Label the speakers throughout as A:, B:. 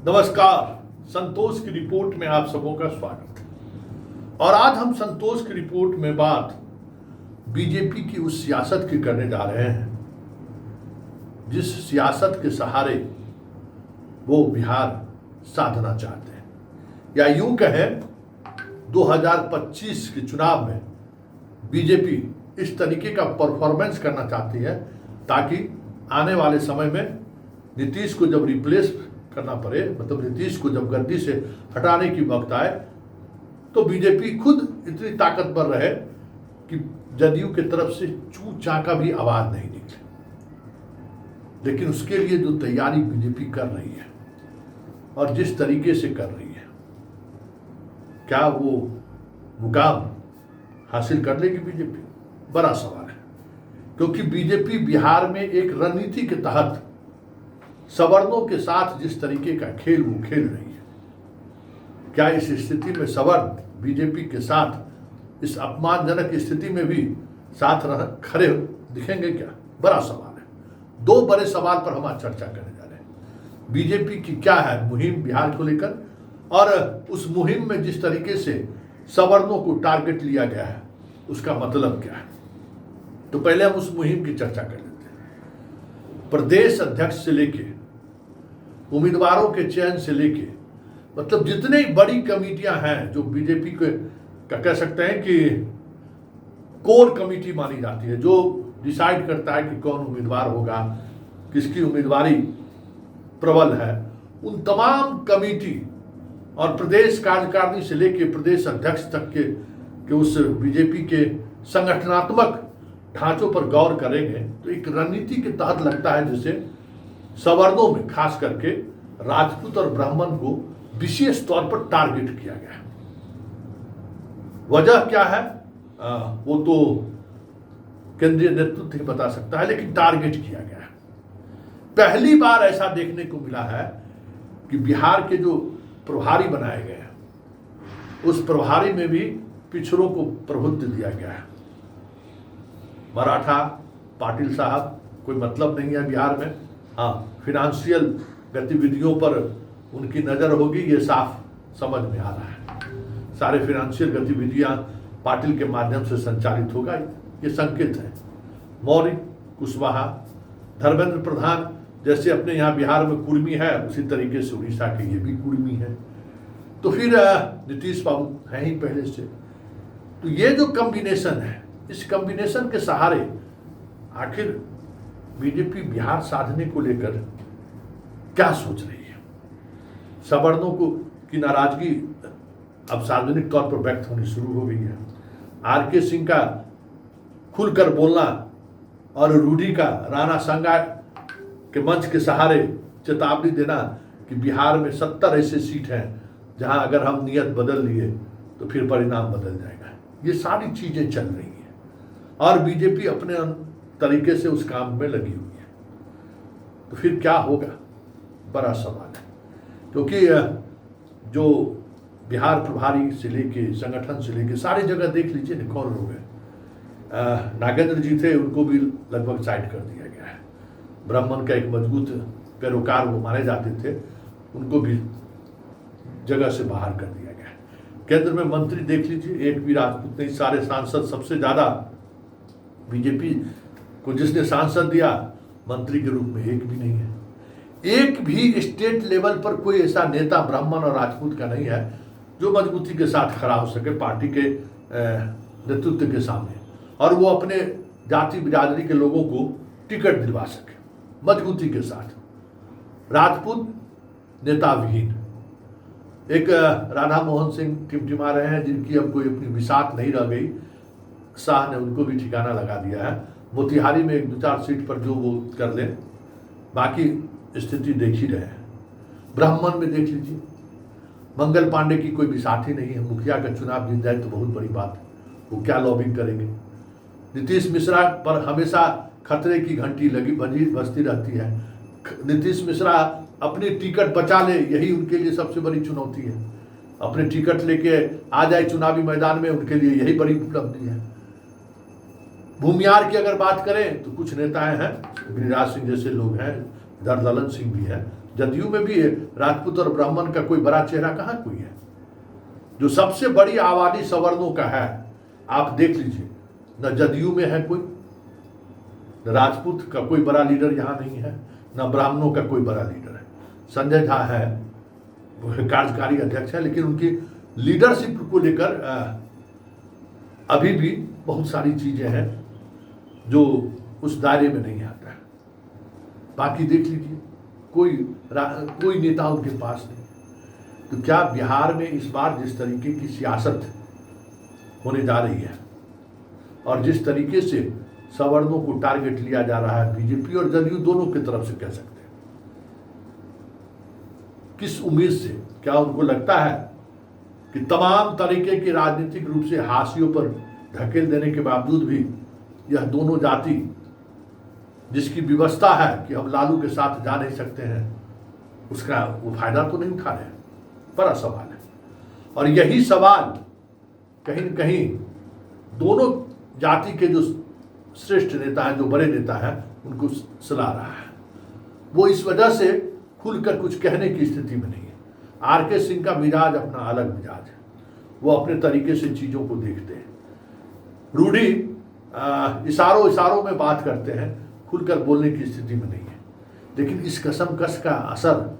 A: नमस्कार। संतोष की रिपोर्ट में आप सबों का स्वागत है। और आज हम संतोष की रिपोर्ट में बात बीजेपी की उस सियासत की करने जा रहे हैं जिस सियासत के सहारे वो बिहार साधना चाहते हैं, या यूं कहें 2025 के चुनाव में बीजेपी इस तरीके का परफॉर्मेंस करना चाहती है ताकि आने वाले समय में नीतीश को जब रिप्लेस करना पड़े, मतलब नीतीश को जब गद्दी से हटाने की वक्त आए तो बीजेपी खुद इतनी ताकतवर रहे कि जदयू की तरफ से चू चा का भी आवाज नहीं निकले। लेकिन उसके लिए जो तैयारी बीजेपी कर रही है और जिस तरीके से कर रही है, क्या वो मुकाम हासिल कर लेगी बीजेपी? बड़ा सवाल है, क्योंकि बीजेपी बिहार में एक रणनीति के तहत सवर्णों के साथ जिस तरीके का खेल वो खेल रही है, क्या इस स्थिति में सवर्ण बीजेपी के साथ इस अपमानजनक स्थिति में भी साथ खड़े दिखेंगे क्या? बड़ा सवाल है। दो बड़े सवाल पर हम आज चर्चा करने जा रहे हैं। बीजेपी की क्या है मुहिम बिहार को लेकर, और उस मुहिम में जिस तरीके से सवर्णों को टारगेट लिया गया है उसका मतलब क्या है। तो पहले हम उस मुहिम की चर्चा कर लेते हैं। प्रदेश अध्यक्ष से लेके उम्मीदवारों के चयन से लेके, मतलब जितनी बड़ी कमेटियां हैं जो बीजेपी के कह सकते हैं कि कोर कमेटी मानी जाती है, जो डिसाइड करता है कि कौन उम्मीदवार होगा, किसकी उम्मीदवारी प्रबल है, उन तमाम कमेटी और प्रदेश कार्यकारिणी से लेके प्रदेश अध्यक्ष तक के उस बीजेपी के संगठनात्मक ढांचों पर गौर करेंगे तो एक रणनीति के तहत लगता है जैसे सवर्णों में खास करके राजपूत और ब्राह्मण को विशेष तौर पर टारगेट किया गया है। वजह क्या है वो तो केंद्रीय नेतृत्व ही बता सकता है, लेकिन टारगेट किया गया है। पहली बार ऐसा देखने को मिला है कि बिहार के जो प्रभारी बनाए गए हैं उस प्रभारी में भी पिछड़ों को प्रभुत्व दिया गया है। मराठा पाटिल साहब कोई मतलब नहीं है बिहार में। हाँ, फिनेंशियल गतिविधियों पर उनकी नज़र होगी, ये साफ समझ में आ रहा है। सारे फिनेंशियल गतिविधियां पाटिल के माध्यम से संचालित होगा, ये संकेत है। मौर्य, कुशवाहा, धर्मेंद्र प्रधान जैसे अपने यहाँ बिहार में कुर्मी है, उसी तरीके से उड़ीसा के ये भी कुर्मी है। तो फिर नीतीश बाबू हैं ही पहले से। तो ये जो कॉम्बिनेशन है, इस कॉम्बिनेशन के सहारे आखिर बीजेपी बिहार साधने को लेकर क्या सोच रही है। सवर्णों को की नाराजगी अब सार्वजनिक तौर पर व्यक्त होनी शुरू हो गई है। आर.के. सिंह का खुलकर बोलना और रूडी का राणा संगा के मंच के सहारे चेतावनी देना कि बिहार में 70 ऐसे सीट हैं जहां अगर हम नियत बदल लिए तो फिर परिणाम बदल जाएगा। ये सारी चीजें चल रही हैं और बीजेपी अपने तरीके से उस काम में लगी हुई है। तो फिर क्या होगा, बड़ा सवाल है। क्योंकि जो बिहार प्रभारी से लेके संगठन से लेके सारी जगह देख लीजिए ना, कौन लोग हैं। नागेंद्र जी थे, उनको भी लगभग साइड कर दिया गया है। ब्राह्मण का एक मजबूत पैरोकार वो माने जाते थे, उनको भी जगह से बाहर कर दिया गया है। केंद्र में मंत्री देख लीजिए, एक भी राजपूत नहीं। सारे सांसद, सबसे ज्यादा बीजेपी को जिसने सांसद दिया मंत्री के रूप में एक भी नहीं है। एक भी स्टेट लेवल पर कोई ऐसा नेता ब्राह्मण और राजपूत का नहीं है जो मजबूती के साथ खड़ा हो सके पार्टी के नेतृत्व के सामने, और वो अपने जाति बिरादरी के लोगों को टिकट दिलवा सके मजबूती के साथ। राजपूत नेता विहीन एक राधा मोहन सिंह टिमटिमा रहे हैं, जिनकी अब कोई अपनी बिसात नहीं रह गई। शाह ने उनको भी ठिकाना लगा दिया है। मोतिहारी में 1-2-4 सीट पर जो वो कर लें, बाकी स्थिति देख ही रहे हैं। ब्राह्मण में देख लीजिए, मंगल पांडे की कोई बिसात ही नहीं है। मुखिया का चुनाव जीत जाए तो बहुत बड़ी बात है, वो क्या लॉबिंग करेंगे। नीतीश मिश्रा पर हमेशा खतरे की घंटी लगी बजती रहती है। नीतीश मिश्रा अपनी टिकट बचा ले, यही उनके लिए सबसे बड़ी चुनौती है। अपने टिकट लेके आ जाए चुनावी मैदान में, उनके लिए यही बड़ी उपलब्धि है। भूमियार की अगर बात करें तो कुछ नेताएं हैं, गिरिराज सिंह जैसे लोग हैं, इधर ललन सिंह भी है, जदयू में भी राजपूत और ब्राह्मण का कोई बड़ा चेहरा कहाँ कोई है। जो सबसे बड़ी आबादी सवर्णों का है, आप देख लीजिए, न जदयू में है कोई, न राजपूत का कोई बड़ा लीडर यहाँ नहीं है, न ब्राह्मणों का कोई बड़ा लीडर है। संजय झा है, कार्यकारी अध्यक्ष है, लेकिन उनकी लीडरशिप को लेकर अभी भी बहुत सारी चीजें हैं जो उस दायरे में नहीं आता है। बाकी देख लीजिए, कोई नेता उनके पास नहीं। तो क्या बिहार में इस बार जिस तरीके की सियासत होने जा रही है और जिस तरीके से सवर्णों को टारगेट लिया जा रहा है, बीजेपी और जदयू दोनों की तरफ से कह सकते हैं, किस उम्मीद से, क्या उनको लगता है कि तमाम तरीके के राजनीतिक रूप से हाशियों पर धकेल देने के बावजूद भी यह दोनों जाति जिसकी व्यवस्था है कि हम लालू के साथ जा नहीं सकते हैं, उसका वो फायदा तो नहीं उठा रहे? बड़ा सवाल है। और यही सवाल कहीं न कहीं दोनों जाति के जो श्रेष्ठ नेता हैं, जो बड़े नेता हैं, उनको सला रहा है। वो इस वजह से खुलकर कुछ कहने की स्थिति में नहीं है। आर.के. सिंह का मिजाज अपना अलग मिजाज है, वो अपने तरीके से चीजों को देखते हैं। रूढ़ी इशारों में बात करते हैं, खुलकर बोलने की स्थिति में नहीं है। लेकिन इस कसमकस का असर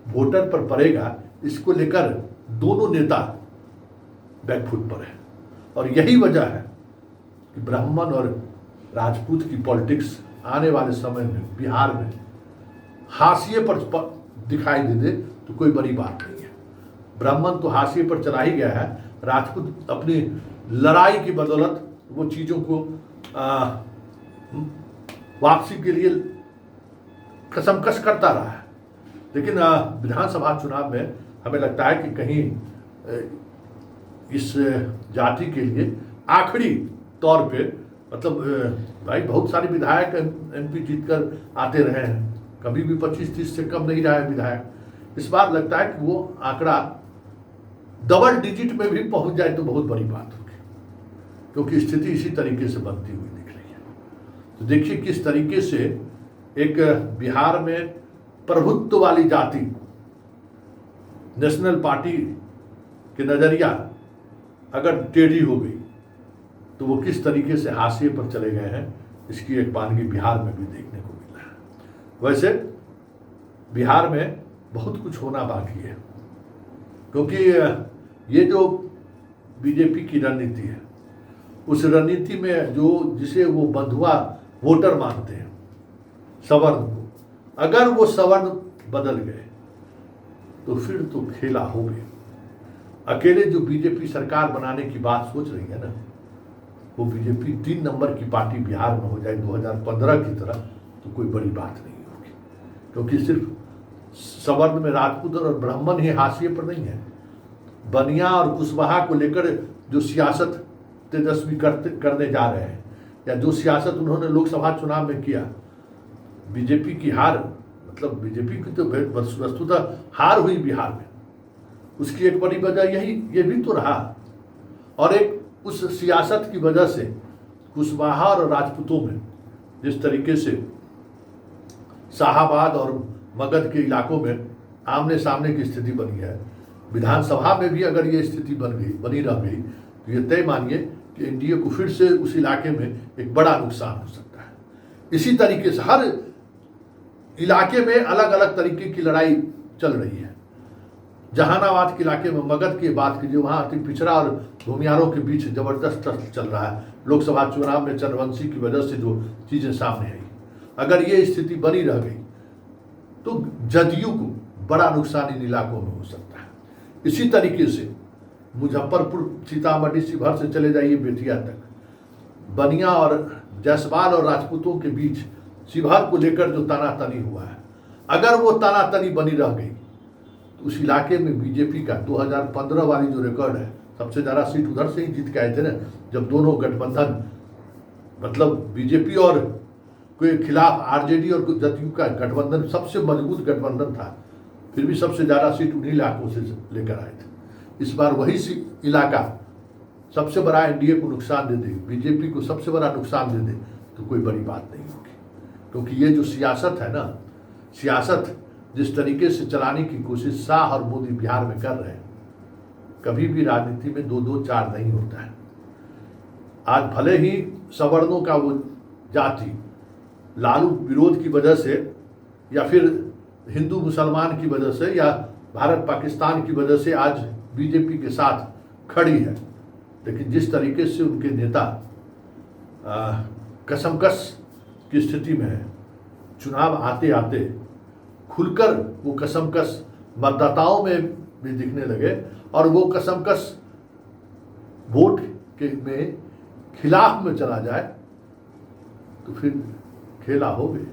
A: वोटर पर पड़ेगा, इसको लेकर दोनों नेता बैकफुट पर है। और यही वजह है कि ब्राह्मण और राजपूत की पॉलिटिक्स आने वाले समय में बिहार में हाशिए पर दिखाई दे तो कोई बड़ी बात नहीं है। ब्राह्मण तो हाशिए पर चला ही गया है, राजपूत अपनी लड़ाई की बदौलत वो चीज़ों को वापसी के लिए कसमकस करता रहा है। लेकिन विधानसभा चुनाव में हमें लगता है कि कहीं इस जाति के लिए आखिरी तौर पे, मतलब भाई बहुत सारे विधायक एमपी जीतकर आते रहे हैं, कभी भी 25-30 से कम नहीं रहा है विधायक। इस बार लगता है कि वो आंकड़ा डबल डिजिट में भी पहुंच जाए तो बहुत बड़ी बात होगी, क्योंकि स्थिति इसी तरीके से बनती हुई दिख रही है। तो देखिए किस तरीके से एक बिहार में प्रभुत्व वाली जाति, नेशनल पार्टी के नजरिया अगर टेढ़ी हो गई तो वो किस तरीके से हाशिए पर चले गए हैं, इसकी एक बानगी बिहार में भी देखने को मिल रहा है। वैसे बिहार में बहुत कुछ होना बाकी है, क्योंकि ये जो बीजेपी की रणनीति है, उस रणनीति में जो जिसे वो बंधुआ वोटर मानते हैं सवर्ण को, अगर वो सवर्ण बदल गए तो फिर तो खेला हो गया। अकेले जो बीजेपी सरकार बनाने की बात सोच रही है ना, वो बीजेपी 3 नंबर की पार्टी बिहार में हो जाए 2015 की तरह, तो कोई बड़ी बात नहीं होगी। क्योंकि सिर्फ सवर्ण में राजपूत और ब्राह्मण ही हाशिए पर नहीं है, बनिया और कुशवाहा को लेकर जो सियासत तेजस्वी करने जा रहे हैं, या जो सियासत उन्होंने लोकसभा चुनाव में किया, बीजेपी की हार, मतलब बीजेपी की तो वस्तुतः हार हुई बिहार में, उसकी एक बड़ी वजह ये भी तो रहा। और एक उस सियासत की वजह से कुशवाहा और राजपूतों में जिस तरीके से शाहाबाद और मगध के इलाकों में आमने सामने की स्थिति बनी है, विधानसभा में भी अगर ये स्थिति बनी रह गई तो ये तय मानिए कि एनडीए को फिर से उस इलाके में एक बड़ा नुकसान हो सकता है। इसी तरीके से हर इलाके में अलग अलग तरीके की लड़ाई चल रही है। जहानाबाद के इलाके में मगध की बात कीजिए, वहाँ अति पिछड़ा और भूमियारों के बीच जबरदस्त चल रहा है। लोकसभा चुनाव में चंद्रवंशी की वजह से जो चीज़ें सामने आई, अगर ये स्थिति बनी रह गई तो जदयू को बड़ा नुकसान इन इलाकों में हो सकता है। इसी तरीके से मुजफ्फरपुर, सीतामढ़ी, शिवहर से चले जाइए बेतिया तक, बनिया और जायसवाल और राजपूतों के बीच शिवहर को लेकर जो तनातनी हुआ है, अगर वो तनातनी बनी रह गई तो उस इलाके में बीजेपी का 2015 वाली जो रिकॉर्ड है, सबसे ज़्यादा सीट उधर से ही जीत के आए थे ना, जब दोनों गठबंधन, मतलब बीजेपी और के खिलाफ आरजेडी और जदयू का गठबंधन सबसे मजबूत गठबंधन था, फिर भी सबसे ज़्यादा सीट उन्हीं इलाकों से लेकर आए थे। इस बार वही इलाका सबसे बड़ा एनडीए को नुकसान दे दे, बीजेपी को सबसे बड़ा नुकसान दे दे, तो कोई बड़ी बात नहीं होगी। क्योंकि ये जो सियासत है ना, सियासत जिस तरीके से चलाने की कोशिश शाह और मोदी बिहार में कर रहे हैं, कभी भी राजनीति में दो दो चार नहीं होता है। आज भले ही सवर्णों का वो जाति लालू विरोध की वजह से या फिर हिंदू मुसलमान की वजह से या भारत पाकिस्तान की वजह से आज बीजेपी के साथ खड़ी है, लेकिन जिस तरीके से उनके नेता कसमकस की स्थिति में है, चुनाव आते आते खुलकर वो कसमकस मतदाताओं में भी दिखने लगे और वो कसमकस वोट के में खिलाफ में चला जाए तो फिर खेला हो गए।